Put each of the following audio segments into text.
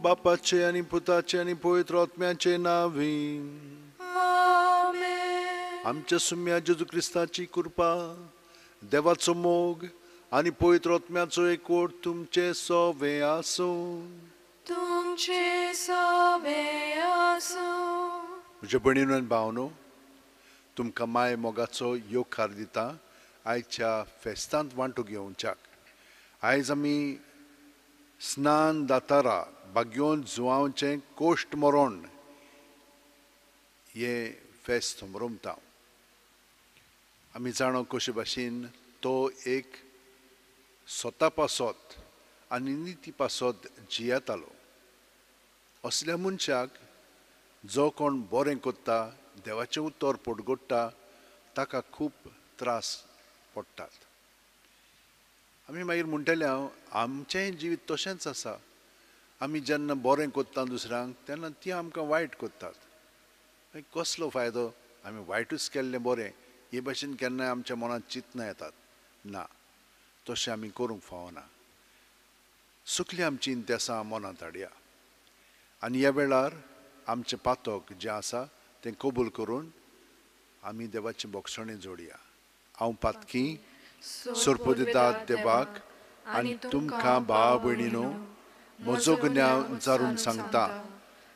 बापाचे आणि पुताचे आणि पवित्र आत्म्याचे नावी. आमेन. आमच्या सुम्या जेजू ख्रिस्ताची कृपा, देवाचो मोग आणि पवित्र आत्म्याचो एकवट तुमचे सोवे आसो. तुमचे सवे आसूं. म्हज्या भयणीनो आनी भावनो, तुमकां माय मोगाचो येवकार दिता आयच्या फेस्तांत वांटो घेवच्याक. आयज आमी स्नान दातारा बागयोन जुवांवचें कोश्ट मरोण हे फेस्त समरोमता. आमी जाणो कशे भाशेन तो एक स्वता पासत आनी निती पासत जियेतालो. असल्या मनशाक जो कोण बरें कोत्ता, देवाचें उतर पोटगोडटा, ताका खूब त्रास पडटात. आमी मागीर म्हणटले आमचेंय जिवीत तशेंच आसा. आमी जेन्ना बरें कोत्ता दुसऱ्यांक तेन्ना ती आमकां वायट कोत्तात. मागीर कसलो फायदो? आमी वायटूच केल्लें बरें हे भाशेन केन्नाय आमच्या मनांत चिंतना येतात. ना, तशें आमी करूंक फावना. सुकली आमची इंतेसां मनांत हाडया आनी ह्या वेळार आमचें पातक जें आसा तें कबूल करून आमी देवाचे बोगसणे जोडया. हांव पातकी सोरपो दितात देवाक आनी तुमकां भाव भयणीनो म्हजो गुन्यांव विचारून सांगता.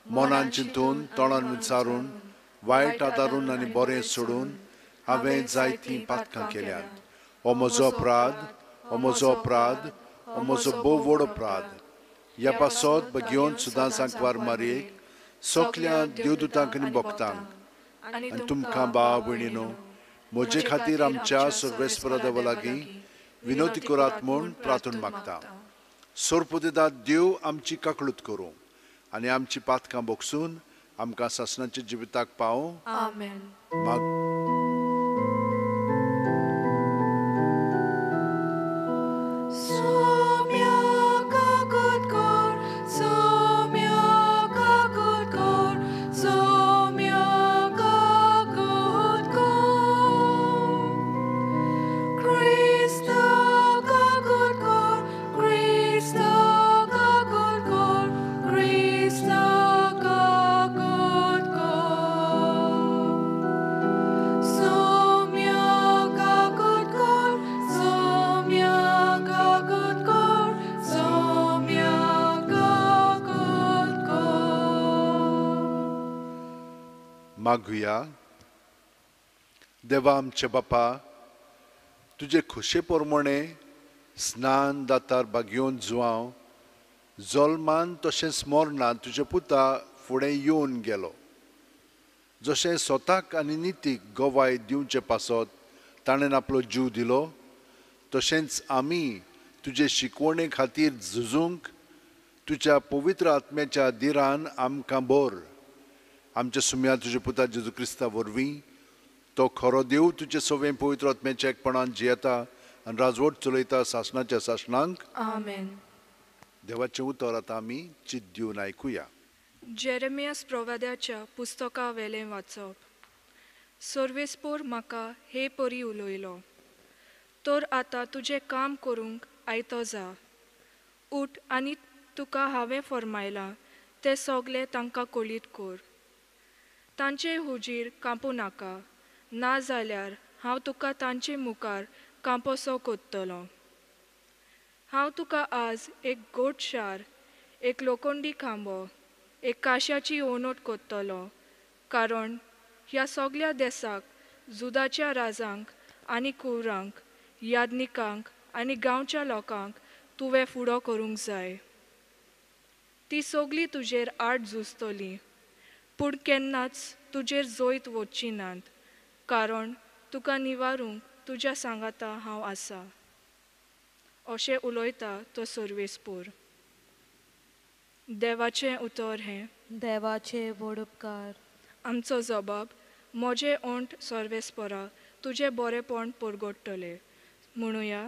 मनान चिंतून तोंडान विचारून वायट आदारून आनी बरें सोडून हांवें जायतीं पातकां केल्यात. हो म्हजो अपराध, हो म्हजो अपराध, हो म्हजो भोव व्हड अपराध. ह्या पासत घेवन सुद्दां सांकवार मारयेक सगल्या देवदूतांक आनी भक्तांक आनी तुमकां भाव भयणीनो म्हजे खातीर आमच्या सर्वेस्परा देवा लागीं विनोदी करात म्हूण प्रार्थना मागता. सोरपो दितात देव आमची काकळूत करूं आनी आमची पातकां बोगसून आमकां सासणाच्या जिविताक पावूं. आमेन. मागुया. देवा आमचे बापा, तुजे खुशे पोरमोणे स्नान दातार बागयोन जुवांव जल्मान तशेंच मरणांत तुजे पुता फुडें येवन गेलो. जशें स्वताक आनी नितीक गोवाय दिवचे पासत ताणें आपलो जीव दिलो, तशेंच आमी तुजे शिकवणे खातीर झुजूंक तुज्या पवित्र आत्म्याच्या दिरान आमकां बोर. आमच्या सुम्या तुजे पुता जेजू क्रिस्ता वरवीं तो खरो देव तुजे सवें पवित्र आत्म्याच्या एकपणान जियेता आनी राजवट चलयता सासणाच्या सासणांक. आमेन. देवाचें उतर आतां आमी चित दिवन आयकुया. जेरेमियास प्रवाद्याच्या पुस्तका वेलें वाचप. सर्वेस्पोर म्हाका हे परी उलयलो. तर आतां तुजें काम करूंक आयतो जा. उठ आनी तुका हांवें फर्मायलां तें सगलें तांकां कळीत कर. तांचे हुजीर कांपू नाका, ना जाल्यार हांव तुका तांचे मुखार कांपोसो कोत्तलो. हांव तुका आज एक गोट शार, एक लोखंडी खांबो, एक काश्याची ओनोट कोत्तलो, कारण ह्या सगल्या देसाक जुदाच्या राजांक आनी कुवरांक, यादनिकांक आनी गांवच्या लोकांक तुवें फुडो करूंक जाय. ती सगळीं तुजेर आड झुजतलीं, पूण केन्नाच तुजेर जोयत वचची नात, कारण तुका निवारूंक तुज्या सांगाता हांव आसा. अशें उलयता तो सर्वेस्पोर. देवाचें उतर हें. देवाचे व्हड उपकार. आमचो जबाब. म्हजें ओंठ सर्वेस्परा तुजें बरेंपण परगडटलें. म्हणुया,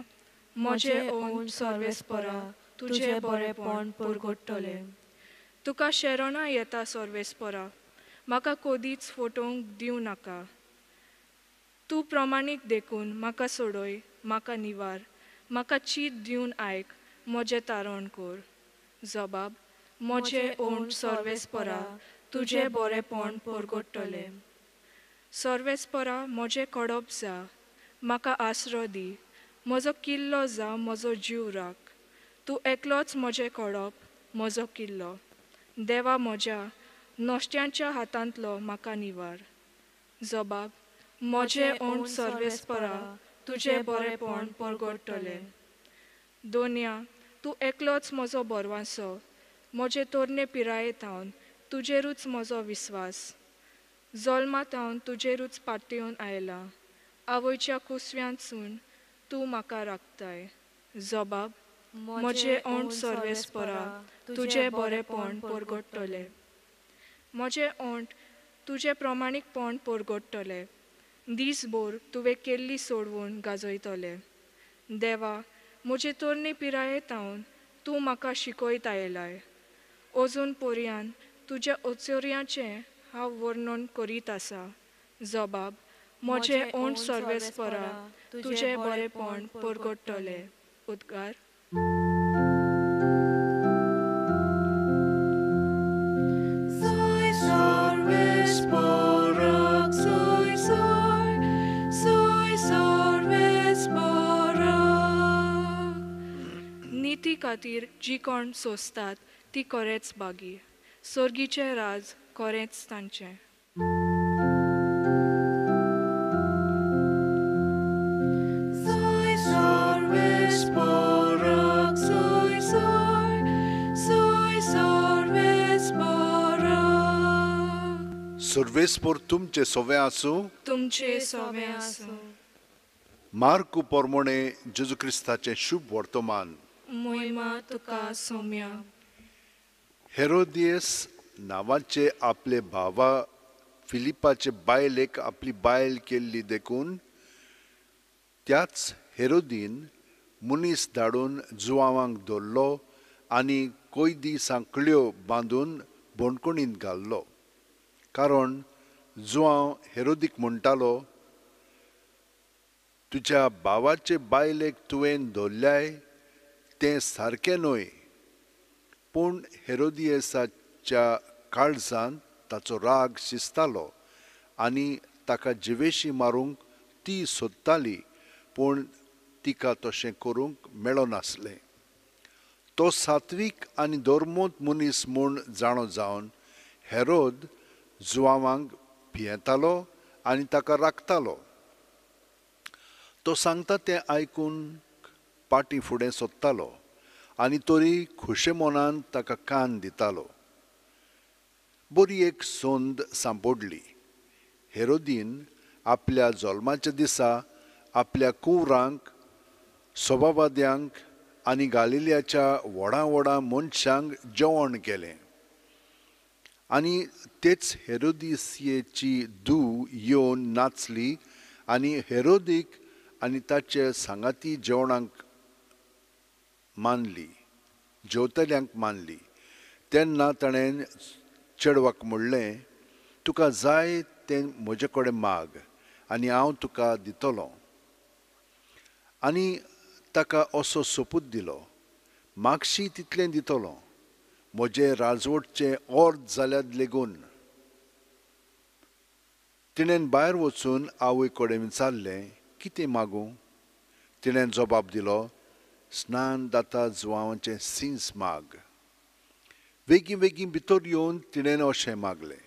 म्हजें ओंठ सर्वेस्परा तुजें बरेंपण परगडटलें. तुका शेरोना येता सर्वेस्परा, म्हाका कदीच फटोवंक दिवं नाका. तूं प्रमाणीक देखून म्हाका सोडय, म्हाका निवार, म्हाका चीत दिवन आयक, म्हजें तारण कर. जबाब. म्हजें ओंठ सर्वेस्परा तुजें बरेपण परगडटलें. सर्वेस्परा म्हजें कडप जा, म्हाका आसरो दी, म्हजो किल्लो जा, म्हजो जीव राख. तूं एकलोच म्हजें कडप, म्हजो किल्लो. देवा म्हज्या नश्ट्यांच्या हातांतलो म्हाका निवार. जबाब, म्हजें ओंठ सर्वेस्परा तुजें बरेपण परगडटलें. दोनया, तूं एकलोच म्हजो बरवांसो, म्हजे तोरणे पिरायेतावन तुजेरूच म्हजो विस्वास. जल्मातावन तुजेरूच पातयेवन आयला, आवयच्या कुसव्यांतसून तूं म्हाका राखताय. जबाब, म्हजें ओंठ सर्वेस्परा तुजें बरेपण परगडटलें. म्हजें ओंठ तुजें प्रमाणीकपण परगडटलें. दीसभर तुवें केल्ली सोडवून गाजयतलें. देवा, म्हजे तोरणे पिरायेतावन तूं म्हाका शिकयत आयलाय. अजून पर्यान तुज्या ओचोऱ्यांचें हांव वर्णन करीत आसा. जबाब, म्हजें ओंठ सर्वेस्परा तुजें बरेपण परगडटलें. उद्गार. Soy sorvesporak, soy sorvesporak. नीती खातीर जी कोण सोंसतात ती खरेंच बागी. सर्गीचें राज खरेंच तांचें. Soy sorvesporak, soy sorvesporak. सर्वेस्पोर तुमचे सोवे आसूं. तुमचें सोवें आसूं. मार्क पोरमोणे जेजू क्रिस्ताचें शुभ वर्तमान. मोहिमा तुका सौम्या. हेरोदियस नांवाचे आपले भावा फिलिपाचे बायलेक आपली बायल केल्ली देखून त्याच हेरोदीन मनीस धाडून जुवावांक धरलो आनी कैदी सांकळ्यो बांदून बोंडकुणींत घाल्लो. कारण जुवांव हेरोदीक म्हणटालो, तुज्या भावाचे बायलेक तुवें धरल्याय तें सारकें न्हय. पूण हेरोदियसाच्या काळजांत ताचो राग शिजतालो आनी ताका जिवेशी मारूंक ती सोदताली, पूण तिका तशें करूंक मेळनासलें. तो सात्वीक आनी धर्मोत मनीस म्हूण जाणो जावन हेरोद जुवावांक भियेतालो आनी ताका राखतालो. तो सांगता तें आयकून पाटी फुडें सोदतालो आनी तरी खुशे मोनान ताका कान दितालो. बरी एक सोंद सांपडली. हेरोदीन आपल्या जल्माच्या दिसा आपल्या कुंवरांक, सभावाद्यांक आनी गालिल्याच्या व्हडा मनशांक जेवण केलें. आनी तेच हेरोदियेची धूव येवन नाचली आनी हेरोदीक आनी ताचे सांगाती जेवतल्यांक मानली. तेन्ना ताणें चेडवाक म्हणलें, तुका जाय तें म्हजे कडेन माग आनी हांव तुका दितलों. आनी ताका असो सोपूत दिलो, मागशी तितलें दितलों, म्हजे राजवटचें अर्द जाल्यार लेगून. तिणें भायर वचून आवय कडेन विचारलें, कितें मागूं? तिणें जबाब दिलो, स्नान जाता जुवांवाचें सींस माग. बेगीन भितर येवन तिणें अशें मागलें,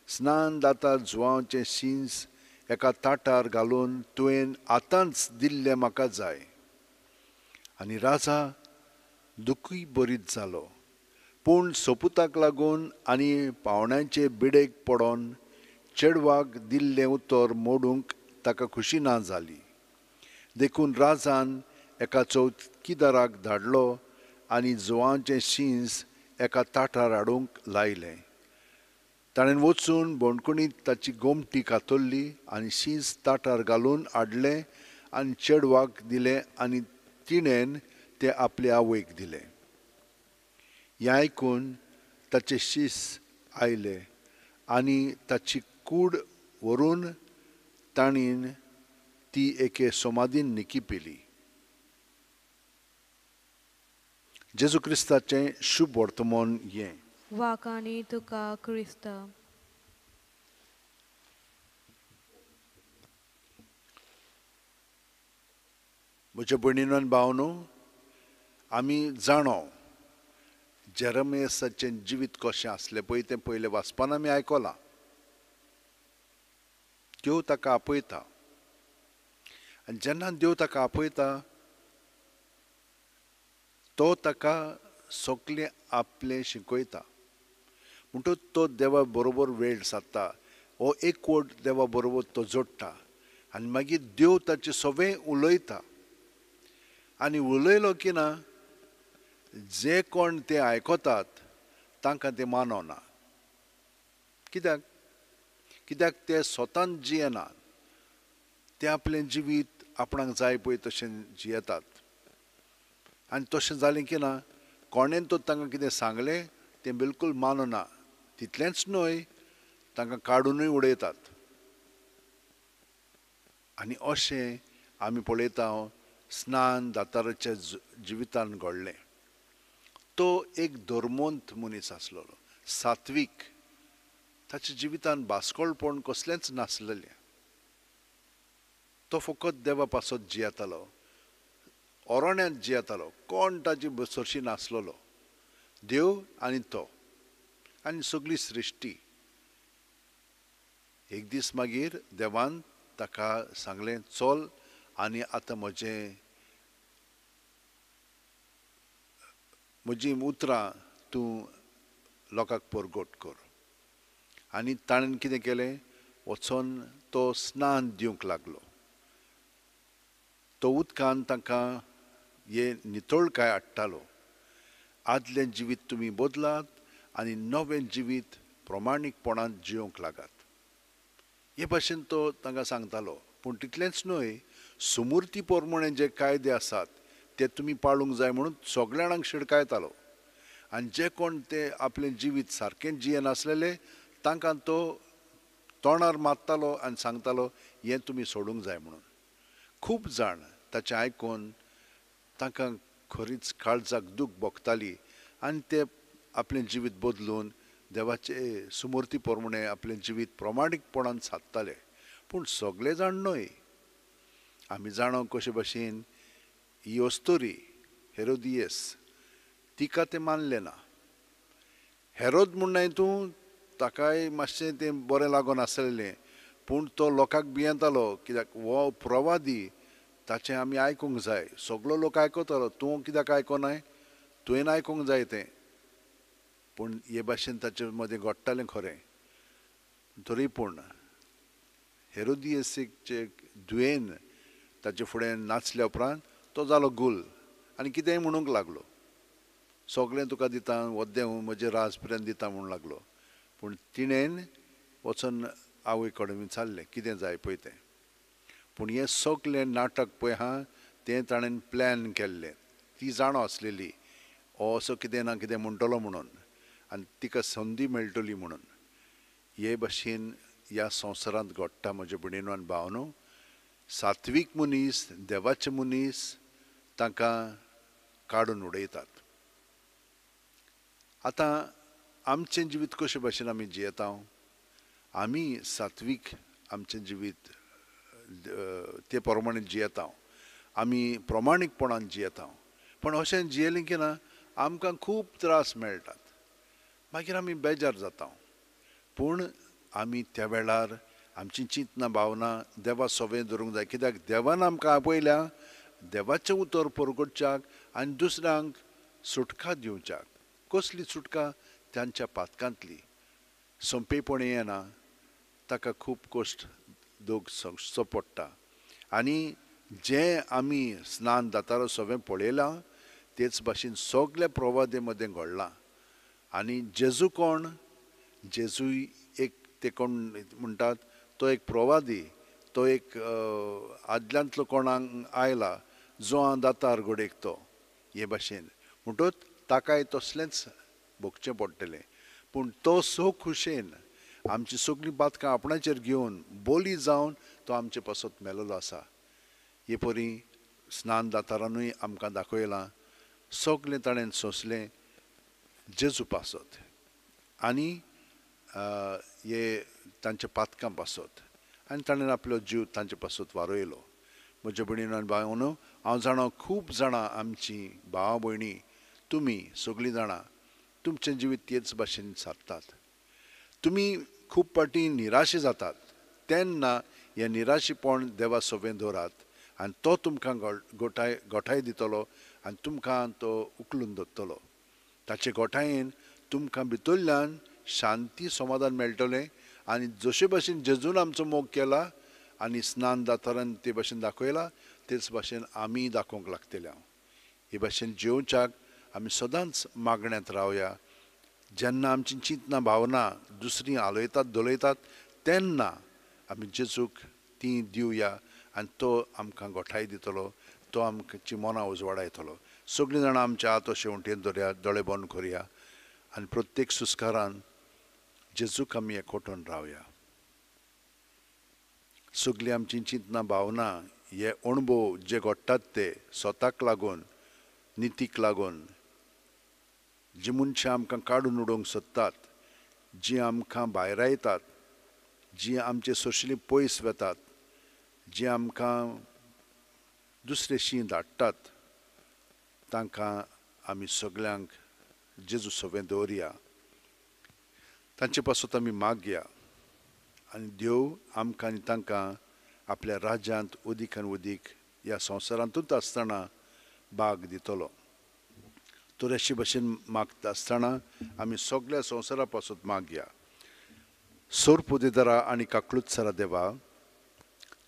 स्नान जाता जुवांवाचें सींस एका ताटार घालून तुवें आतांच दिल्लें म्हाका जाय. आनी राजा दुखूय बरीत जालो. पूण सोपुताक लागून आनी पावण्यांचे बिडेक पडोन चेडवाक दिल्लें उतर मोडूंक ताका खुशी ना जाली. देखून राजान एका चौकीदाराक धाडलो आनी जुवांचें शींस एका ताटार हाडूंक लायलें. ताणें वचून बोंडकुणींत ताची गोमटी कातरली आनी शींस ताटार घालून हाडलें आनी चेडवाक दिलें आनी तिणें तें आपले आवयक दिलें. हें आयकून ताचे शीस आयले आनी ताची कूड व्हरून ताणीन ती एके समाधीन निकिपिली. जेजू क्रिस्ताचें शुभ वर्तमान हें. वाकानी तुका क्रिस्त. म्हज्या भयणीनो आनी भावनो, आमी जाणो जेरेमियासाचें जिवीत कशें आसलें पळय तें पयलें वाचपान आमी आयकलां. देव ताका आपयता आनी जेन्ना देव ताका आपयता तो ताका सगळें आपलें शिकयता. म्हणटच तो देवा बरोबर वेळ सादता, हो एकवट देवा बरोबर तो जोडटा आनी मागीर देव ताचें सगळें उलयता. आनी उलयलो की ना, जे कोण ते आयकतात तांकां ते मानना. कित्याक? कित्याक ते स्वतान जियेनात, ते आपलें जिवीत आपणाक जाय पळय तशें जियेतात. आनी तशें जालें की ना, कोणेन तो तांकां कितें सांगलें तें बिलकूल मानना. तितलेंच न्हय, तांकां काडूनय उडयतात. आनी अशें आमी पळयता स्नान दाताराच्या जिवितान घडलें. तो एक धर्मोंत मनीस आसलेलो, सात्वीक. ताच्या जिवितान भासकोळपण कसलेंच नासलेलें. तो फकत देवा पासत जियेतालो, ओरोण्यांत जियेतालो. कोण ताची बसरशी नासलेलो, देव आनी तो आनी सगळी सृश्टी. एक दीस मागीर देवान ताका सांगलें, चल आनी आतां म्हजी उतरां तूं लोकांक परगट कर. आनी ताणें कितें केलें, वचोन तो स्नान दिवंक लागलो. तो उदकान तांकां हे नितळकाय हाडटालो. आदलें जिवीत तुमी बदलात आनी नवें जिवीत प्रमाणीकपणान जिवंक लागात. हे भाशेन तो तांकां सांगतालो. पूण तितलेंच न्हय, सुमूर्ती प्रमाणें जे कायदे आसात ते तुमी पाळूंक जाय म्हणून सगळ्या जाणांक शिडकायतालो. आनी जे कोण ते आपलें जिवीत सारकें जियेनासलेले तांकां तो तोंडार मारतालो आनी सांगतालो हें तुमी सोडूंक जाय म्हणून. खूब जाण ताचें आयकून तांकां खरीच काळजाक दूख भोगताली आनी ते आपलें जिवीत बदलून देवाचे सुमूर्ती प्रमाणें आपलें जिवीत प्रमाणीकपणान सादताले. पूण सगळे जाण न्हय. आमी जाणो कशे भाशेन ही अस्तोरी हेरोदियस, तिका तें मानलें ना. हेरोद म्हूण हितून ताकाय मातशें तें बरें लागनासलेलें. पूण तो लोकांक भियेतालो, कित्याक हो प्रवादी, ताचें आमी आयकूंक जाय. सगळो लोक आयकतालो, तूं कित्याक आयकोनाय, तुवें आयकूंक जाय तें. पूण हे भाशेन ताचे मदें घडटालें खरें. तरी पूण हेरोदियसीचे धुयेन ताचे फुडें नाचल्या उपरांत तो जालो गुल आनी कितेंय म्हणूंक लागलो. सगळें तुका दिता, वद्दें म्हजें राजपर्यंत दिता म्हणूंक लागलो. पूण तिणेन वचून आवय कडेन विचारलें कितें जाय पळय तें. पूण हें सगळें नाटक पळय आहा तें ताणेन प्लॅन केल्लें. ती जाणो आसलेली हो असो कितें ना कितें म्हणटलो म्हणून आनी तिका संदी मेळटली म्हणून. हे भाशेन ह्या संवसारांत घडटा म्हज्या भयणीनो आनी भावनो. सात्वीक मनीस, देवाचे मनीस तांकां काडून उडयतात. आतां आमचें जिवीत कशे भाशेन आमी जियेता. आमी सात्वीक आमचें जिवीत ते प्रमाणें जियेता. आमी प्रमाणीकपणान जियेता. पण अशें जियेलें की ना आमकां खूब त्रास मेळटात. मागीर आमी बेजार जाता. पूण आमी त्या वेळार आमची चिंतना भावना देवा सवें धरूंक जाय. कित्याक देवान आमकां आपयल्या देवाचें उतर परगटच्याक आनी दुसऱ्यांक सुटका दिवच्याक. कसली सुटका? तांच्या पातकांतली. सोंपेपणी येना, ताका खूब कश्ट दूख सोंसचो पडटा. आनी जें आमी स्नान दातारो सगळें पळयलां तेच भाशेन सगळ्या प्रवादे मदें घडलां. आनी जेजू कोण? जेजूय एक ते कोण म्हणटात तो एक प्रवादी, तो एक आदल्यांतलो कोणाक आयला जो दातार घडयतो हे भाशेन. म्हणटच ताकाय तसलेंच भोगचें पडटलें. पूण तो सो खुशेन आमची सगळीं बातकां आपणाचेर घेवन बोली जावन तो आमचे पासत मेलोलो आसा. हे परी स्नान दातारानूय आमकां दाखयलां सगळें ताणें सोंसलें जेजू पासत आनी हे तांच्या पातकां पासत आनी ताणें आपलो जीव तांचे पासत वारयलो. म्हज्या भयणीनो आनी भावांनो, हांव जाणा खूब जाणां आमचीं भावां भयणी तुमी सगळीं जाणां तुमचें जिवीत तेच भाशेन सारतात. तुमी खूब पाटी निराशे जातात तेन्ना हें निराशेपण देवा सवें दवरात आनी तो तुमकां गोठाय दितलो आनी तुमकां तो उखलून दवरतलो. ताचे गोठायेन तुमकां भितरल्यान शांती समाधान मेळटलें आनी जशे भाशेन जेजून आमचो मोग केला आनी स्नान जाताना ते भाशेन दाखयला तेच भाशेन आमी दाखोवंक लागतले. हे भाशेन जेवच्याक आमी सदांच मागण्यांत रावया. जेन्ना आमची चिंतना भावना दुसरीं आलयतात दोलयतात तेन्ना आमी जेजूक ती दिवया आनी तो आमकां गोठाय दितलो, तो आमची मनां उजवाडायतलो. सगळीं जाणां आमच्या हात शेवटेन दवरया, दोळे बंद करुया आनी प्रत्येक सुस्कारान जेजूक आमी एकवटून रावया. सगळीं आमची चिंतना भावना हे अणभव जे घडटात ते स्वताक लागून नितीक लागून जी मनशां आमकां काडून उडोवंक सोदतात, जीं आमकां भायरायतात, जीं आमचे सोशियली पयस वेतात, जीं आमकां दुसरेशीं धाडटात, तांकां आमी सगळ्यांक जेजू सवें दवरया. तांचे पासून आमी मागया आनी देव आमकां आनी तांकां आपल्या राज्यांत उदीक आनी उदीक ह्या संवसारांतूच आसतना भाग दितलो. तर अशे भशेन मागता आसतना आमी सगळ्या संवसारा पासून मागया. सोर पुदेदारा आनी काकलुत्सरा देवा,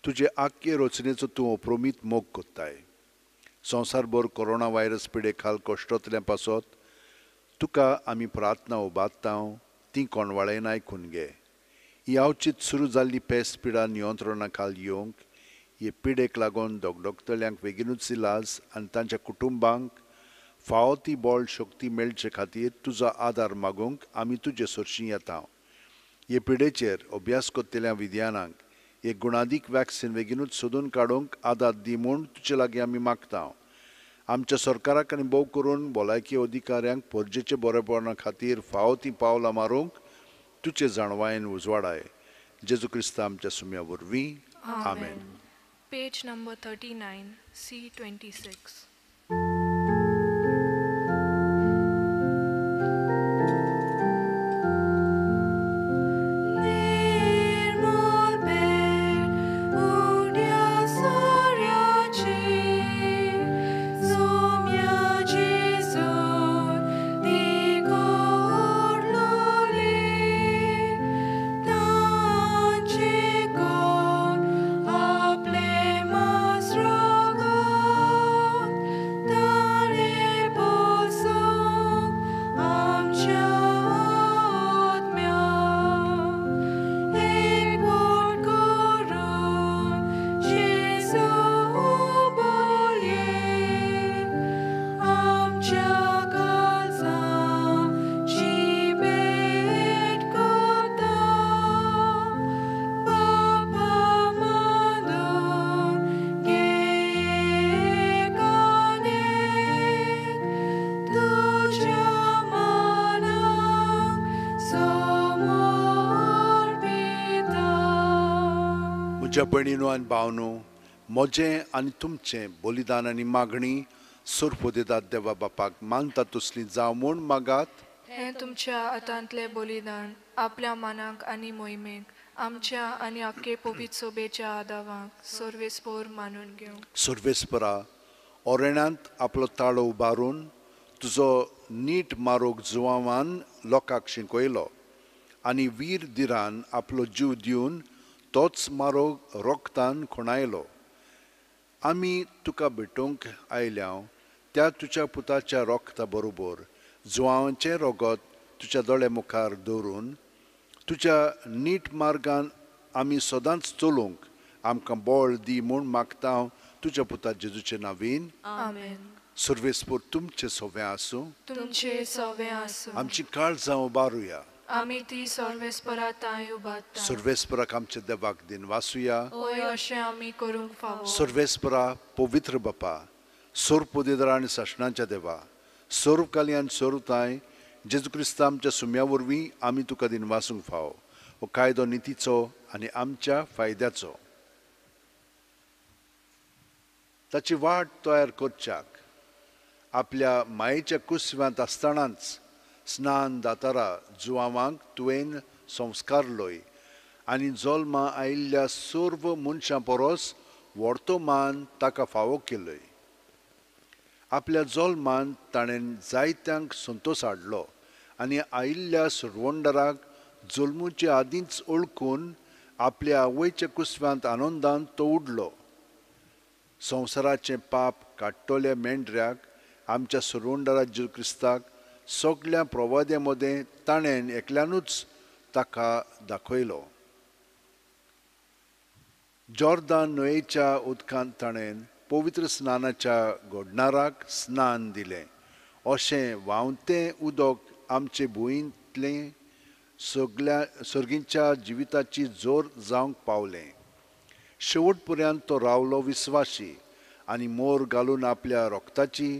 तुजे आख्खे रचनेचो तूं अप्रोमीत मोग कोत्ताय. संवसारभर कोरोना व्हायरस पिडे खाल कश्टांतल्या पासत तुका आमी प्रार्थना उबारतांव, ती कोणवाळेन आयकून घे. ही अवचीत सुरू जाल्ली पेस्त पिडा नियंत्रणा खाल येवंक, हे पिडेक लागून दोगदोगतल्यांक बेगीनूच इलाज आनी तांच्या कुटुंबांक फावो ती बळ शक्ती मेळचे खातीर तुजो आदार मागूंक आमी तुजे सरशीं येता. हे पिडेचेर अभ्यास कोत्तेल्या विज्ञानांक एक गुणादीक वॅक्सीन बेगीनूच सोदून काडूंक आदार दी म्हूण तुजे लागीं आमी मागता. आमच्या सरकाराक आनी भोव करून भलायकी अधिकाऱ्यांक परजेचे बरेपणा खातीर फावो ती पावलां मारूंक तुजे जाणवायेन उजवाडाय. जेजू क्रिस्त आमच्या सुम्या वरवीं. आमेन. Page number 39, C26. म्हज्या भयणीनो आनी भावनो, म्हजें आनी तुमचें बलिदान आनी मागणी सोर पोदेदाद देवा बापाक मानता तसली जावं म्हूण मागात. हें तुमच्या हातांतलें बलिदान आपल्या मनाक आनी मोहिमेक आमच्या आनी आख्खे पवित्र सोबेच्या आदावाक सर्वेस्पोर मानून घेवं. सर्वेस्परा, ओरेण्यांत आपलो ताळो उबारून तुजो नीट मारोग जुवावान लोकांक शिकयलो आनी वीर दिरान आपलो जीव दिवन तोच मारोग रोगतान खुणायलो. आमी तुका भेटोवंक आयल्या त्या तुज्या पुताच्या रोगता बरोबर जुवांचें रोगत तुज्या दोळे मुखार दवरून तुज्या नीट मार्गान आमी सदांच चलूंक आमकां बळ दी म्हूण मागता तुज्या पुता जेजूचे नांवीन. आमेन. सर्वेस्पोर तुमचें सवें आसूं. तुमचें सवें आसूं. आमची काळजां उबारुया. आमी ती सर्वेस्पराताय उबारता. सर्वेस्पराक आमचे देवाक दिन वासुया. ओय अशें आमी करूंक फावो. सर्वेस्परा पवित्र बापा, सोर पोदेदारा आनी सासणाच्या देवा, सर्वकाली आनी सर्वताय जेजू क्रिस्त आमच्या सुम्या वरवीं आमी तुका दिनवासूंक फावो हो कायदो नितीचो आनी आमच्या फायद्याचो. ताची वाट तयार करच्याक आपल्या मायेच्या कुसव्यांत आसतनाच स्नान दातारा जुवांवांक तुवें संस्कारलोय आनी जल्मा आयिल्ल्या सर्व मनशां परस व्हडतो मान ताका फावो केलोय. आपल्या जल्मान ताणें जायत्यांक संतोश हाडलो आनी आयिल्ल्या सुरवंडराक जल्मुचे आदींच ओळखून आपल्या आवयच्या कुसव्यांत आनंदान तो उडलो. संवसाराचें पाप काडटोल्या मेंढऱ्याक आमच्या सुरवंडरा जेजू क्रिस्ताक सगळ्या प्रवाद्यां मदें ताणें एकल्यानूच ताका दाखयलो. जॉर्दान न्हंयेच्या उदकांत ताणें पवित्र स्नानाच्या घडणाराक स्नान दिलें. अशें व्हांवतें उदक आमचे भुंयेंतलें सगळ्या सर्गीच्या जिविताची जोर जावंक पावलें. शेवट पर्यंत तो रावलो विस्वासी आनी मोर घालून आपल्या रोगताची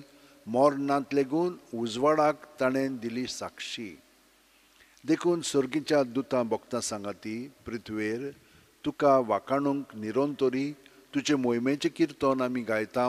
मोरनांत लेगून उजवाडाक ताणें दिली साक्षी. देखून सर्गीच्या दुतां भोगतां सांगाती पृथ्वेर तुका वाखाणूंक निरोंतोरी तुजे मोहिमेचें किर्तन आमी गायता.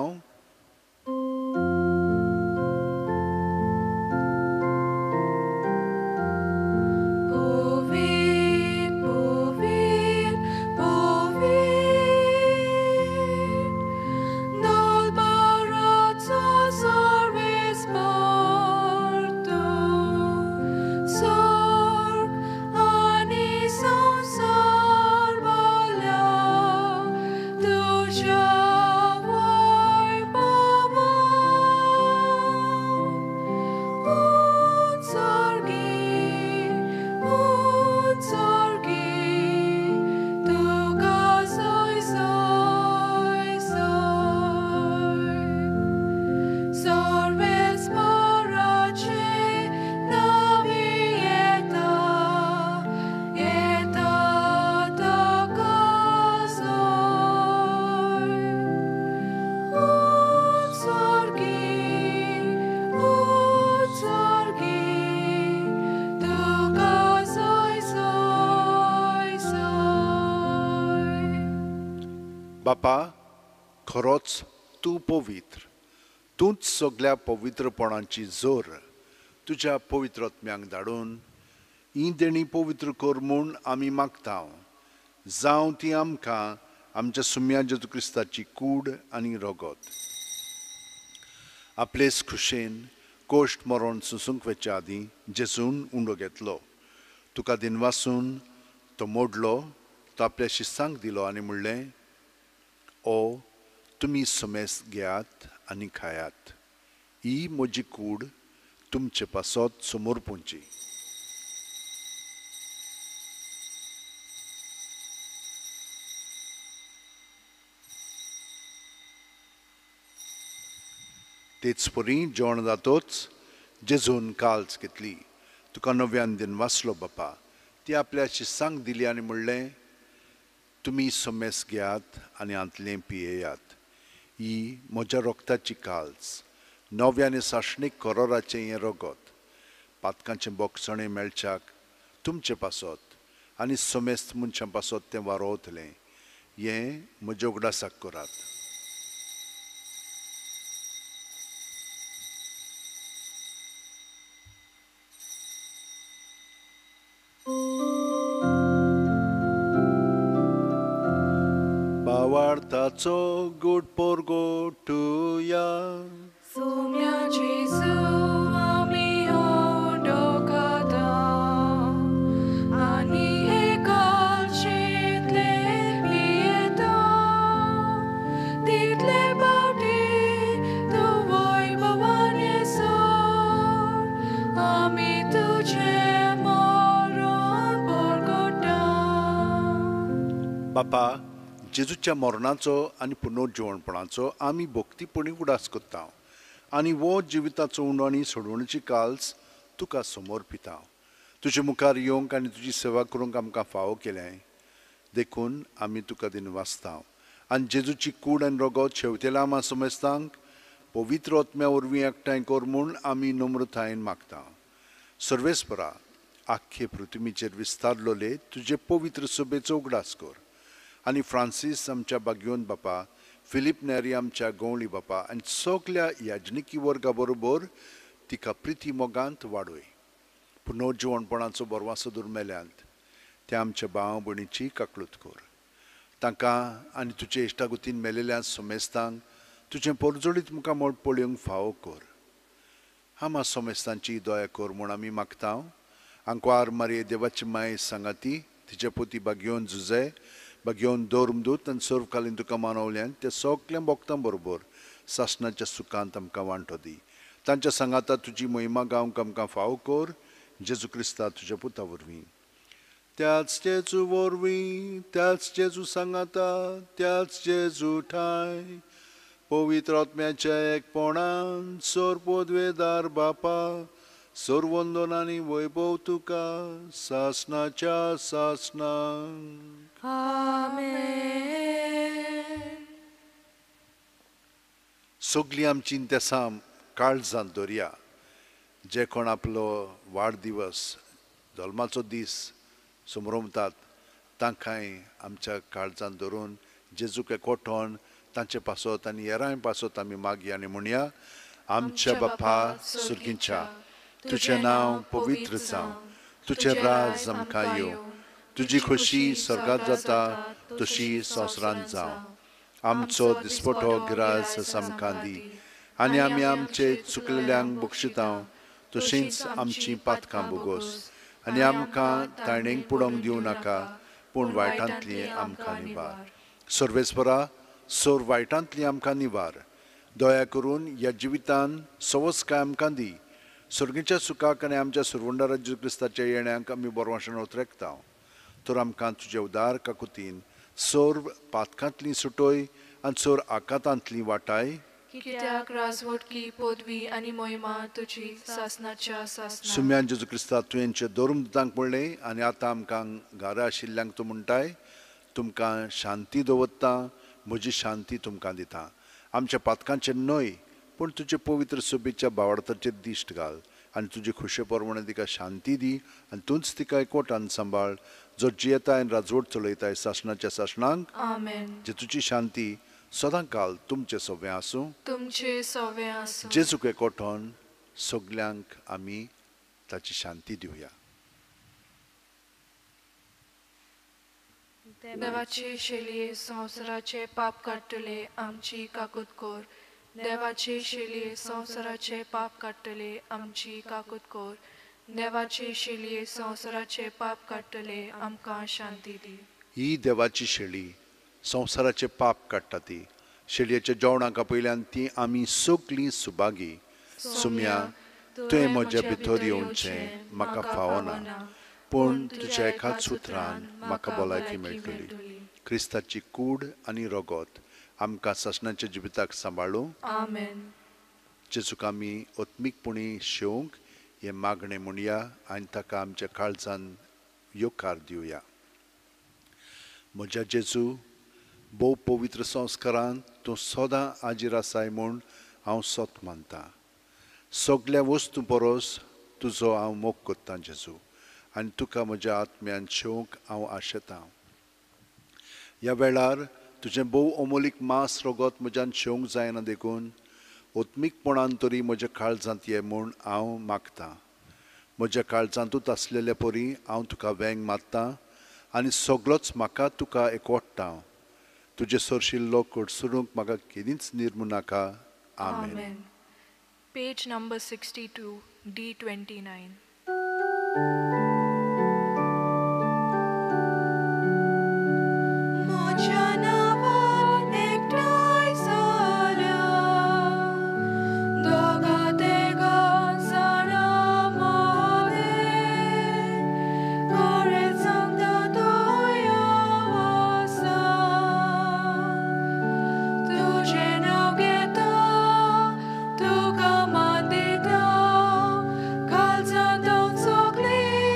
बापा, खरोच तूं पवित्र, तूंच सगळ्या पवित्रपणाची जोर तुज्या पवित्रत्म्यांक धाडून ही देणी पवित्र कर म्हूण आमी मागता. जावं ती आमकां आमच्या सुम्या जेजू क्रिस्ताची कूड आनी रगत. आपलेच खुशेन कोश्ट मरण सुसूंक वेच्या आदीं जेजून उंडो घेतलो. तुका दिनवासून तो मोडलो, तो आपल्या शिस्सांक दिलो आनी म्हणलें, ओ तुमी समेस्त घेयात आनी खायात. ही म्हजी कूड तुमचे पासत समोर पोंची. तेच परी जेवण जातोच जेजून काल्च घेतली. तुका नव्यान दिनवासलो बापा. ती आपल्या शिस्सांक दिली आनी म्हणलें, तुमी समेस्त घेयात आनी आंतलें पियेयात. ही म्हज्या रोगताची काल्च, नव्याने साशणीक करोराचें हें रगत. पातकांचें बोगसणें मेळच्याक तुमचे पासत आनी समेस्त मनशां पासत तें वारोवतलें. हें म्हज्या उगडासाक करात. भावार्थाचो good पोरगो टुया. Sumia Jesu ami odokata ani ekalchitle pieta title bauti tu voi bhavane so ami tuje moron porgota. बापा, जेजूच्या मरणाचो आनी पुनर्जीवणपणाचो आमी भक्तीपणी उडास करता आनी वो जिविताचो उंडो आनी सोडवणेची काल्स तुका समर्पिता. तुजे मुखार येवंक आनी तुजी सेवा करूंक आमकां फावो केलें. देखून आमी तुका दिनवासता आनी जेजूची कूड आनी रगत शेवतेल्या आमा समेस्तांक पवित्र आत्म्या वरवीं एकठांय कर म्हूण आमी नम्रतायेन मागता. सर्वेस्परा आख्खे पृथ्वीचेर विस्तारलोले तुजे पवित्र सभेचो उगडास कर आनी फ्रांसीस आमच्या बागयोन बापा, फिलीप नेरी आमच्या गवळी बापा आनी सगल्या याजनिकी वर्गा बरोबर तिका प्रिती मोगांत वाडय. पुनर्जीवणपणाचो बरवासो दुर्मेल्यांत त्या आमच्या भाव भयणीची काकळूत कर. तांकां आनी तुजे इश्टागुतीन मेलेल्या सोमेस्तांक तुजें परजोडीत मुखार मोड पळोवंक फावो कर. आमा सोमेस्तांची दया कर म्हूण आमी मागता. आंकवार मारये देवाची माय सांगाती तिचे पोती बागयोन झुजे बागयोन दोरमदूत आनी सर्वकालीन तुका मानवल्यान त्या सगल्या भक्तां बरोबर सासणाच्या सुखांत आमकां वांटो दी. तांच्या सांगाता तुजी महिमा गावंक आमकां फावो कर. जेजू क्रिस्ता तुज्या पुता वरवीं. त्याच जेजू वरवीं, त्याच जेजू सांगाता, त्याच जेजू ठाय पवित्र आत्म्याच्या एकपणान सोर पदवेदार बापा सर्वंदनांनी वैभव तुका सासणाच्या सासणांक. आमेन. सगलीं आमची इंतेसां काळजांत दवरया. जे कोण आपलो वाडदिवस जल्माचो दीस समरमतात तांकांय आमच्या काळजांत धरून जेजूक एकवटोन तांचे पासत आनी हेरांय पासत आमी मागया आनी म्हणया. आमच्या बापा सुर्गींच्या तुजें नांव पवित्र जावं. तुजें राज आमकां येवं. तुजी खोशी स्वर्गांत जाता तशी संवसारांत जावं. आमचो दिसपटो गिराज आमकां दी आनी आमी आमचे चुकलेल्यांक बक्षितांव तशींच आमची पातकां बोगोस आनी आमकां तायणेक पडोवंक दिवं नाका पूण वायटांतली आमकां निवार. सर्वेस्परा सोर वायटांतली आमकां निवार. दया करून ह्या जिवितान सवस्काय आमकां दी. सर्गीच्या सुखाक आनी आमच्या सुरवंडा राज्य क्रिस्ताच्या येण्याक आमी बोरवाशण उतरेकता. तर आमकां तुजे उदार काकुतीन सोर पातकांतली सुटोय आनी सोर आकांतांतली वाटाय. कित्याक राजवटकी पदवी आनी मोहिमा तुजी सासणाच्या सासणां. सुम्यान जेजू क्रिस्ता तुवेंचे दोरमदुतांक पडलें आनी आतां आमकां घरा आशिल्ल्यांक तूं म्हणटाय तुमकां शांती दवरता, म्हजी शांती तुमकां दिता. आमच्या पातकांचेर न्हय पूण तुजे पवित्र सोबेच्या बावडताचेर दिश्ट घाल आनी तुजे खुशे परमणे तिका शांती दी आनी तूंच तिका एकवटान सांबाळ जो जियेताय आनी राजवट चलयताय सासणाच्या सासणांक. आमेन. जे तुजी शांती सदां काल तुमचे सोबे आसूं. तुमचे सवे आसूं. जेजूक एकवटोन सगल्यांक आमी ताची शांती दिवया. देवाचे शेलये संवसाराचे पाप काडटले आमची काकूत कोर. देवाचे शेलये संवसाराचे पाप काडटले आमची काकूत कोर. देवाचे शेलये संवसाराचे पाप काडटले आमकां शांती दी. ही देवाची शेळी संवसाराचे पाप काडटा ती. शेळयेच्या जेवणाका पयल्यान ती आमी सगलीं सुभागी. सुम्या तुवें म्हज्या भितर येवचें म्हाका फावना पूण तुज्या एकाच सुत्रान म्हाका भलायकी मेळटली. क्रिस्ताची कूड आनी रगत आमकां सासणाच्या जिविताक सांबाळूं. आमेन. जेजूक आमी ओत्मीकपणी शेवंक हे मागणें म्हणया आनी ताका आमच्या काळजान येवकार दिवया. म्हज्या जेजू भोव पवित्र संस्कारांत तूं सदां आजीर आसाय म्हूण हांव सोत मानतां. सगल्या वस्तू परस तुजो हांव मोग करतां जेजू आनी तुका म्हज्या आत्म्यान शेवंक हांव आशेतां. ह्या वेळार तुजें भोव अमोलीक मांस रगत म्हज्यान शेवंक जायना देखून ओत्मीकपणान तरी म्हज्या काळजांत ये म्हूण हांव मागतां. म्हज्या काळजांतूच आसलेल्या परी हांव तुका वेंग मारतां आनी सगळोच म्हाका तुका एकवटतां. तुजे सरशिल्लो कडसरूंक म्हाका केदींच निर्मू नाका. आमेन. Page number 62 D29. Tuka mandita, kalzandon sokli.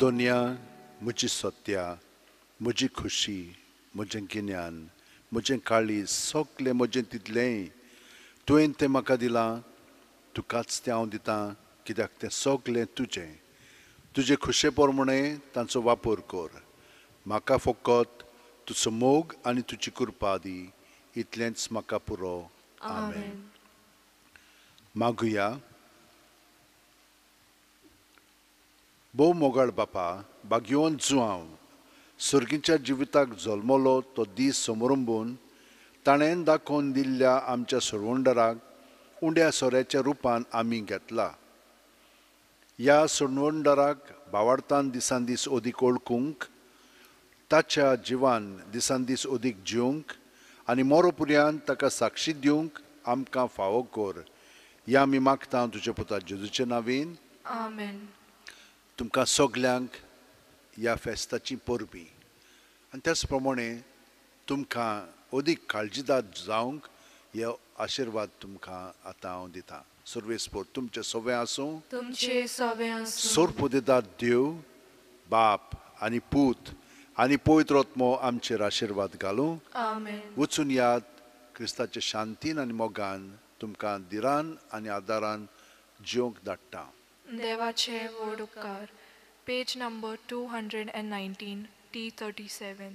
दोनिया म्हजी सत्या, म्हजी खुशी, म्हजें गिन्यान, म्हजें काळीज, सगलें म्हजें तितलेंय तुवें तें म्हाका दिलां, तुकाच तें हांव दितां, कित्याक तें सगलें तुजें. तुजे खुशे पोरमणे तांचो वापर कर. म्हाका फकत तुजो मोग आनी तुजी कृपा दी, इतलेंच म्हाका पुरो. आमेन. मागुया. भोव मोगाळ बापा, भाग्यवंत जुआंव, सर्गीच्या जिविताक जल्मलो तो दीस समोरुंबून ताणें दाखोवन दिल्ल्या आमच्या सोडवणदाराक उंड्या सोऱ्याच्या रुपान आमी घेतला. ह्या सोडवणदाराक भावार्थान दिसान दीस ओदीक ओळखूंक, ताच्या जिवान दिसान दीस ओदीक जिवंक आनी मोरोपर्यंत ताका साक्षी दिवंक आमकां फावो कर. हें आमी मागता तुज्या पुता जेजूच्या नांवान. आमेन. तुमकां सगल्यांक ह्या फेस्ताची परबीं आनी त्याच प्रमाणे तुमकां ओदीक काळजीदार जावंक हे आशिर्वाद तुमकां आतां हांव दितां. सर्वेस्पोर तुमचें सवें आसूं. तुमचे सवें आसूं. सोरपोदेदार देव, बाप आनी पूत आनी पवित्र आत्मो आमचेर आशिर्वाद घालूं. आमेन. वचून याद क्रिस्ताचे शांतीन आनी मोगान तुमकां दिरान आनी आदारान जिवंक धाडटा. देवाचे व्हड उपकार. Page number 219 T37.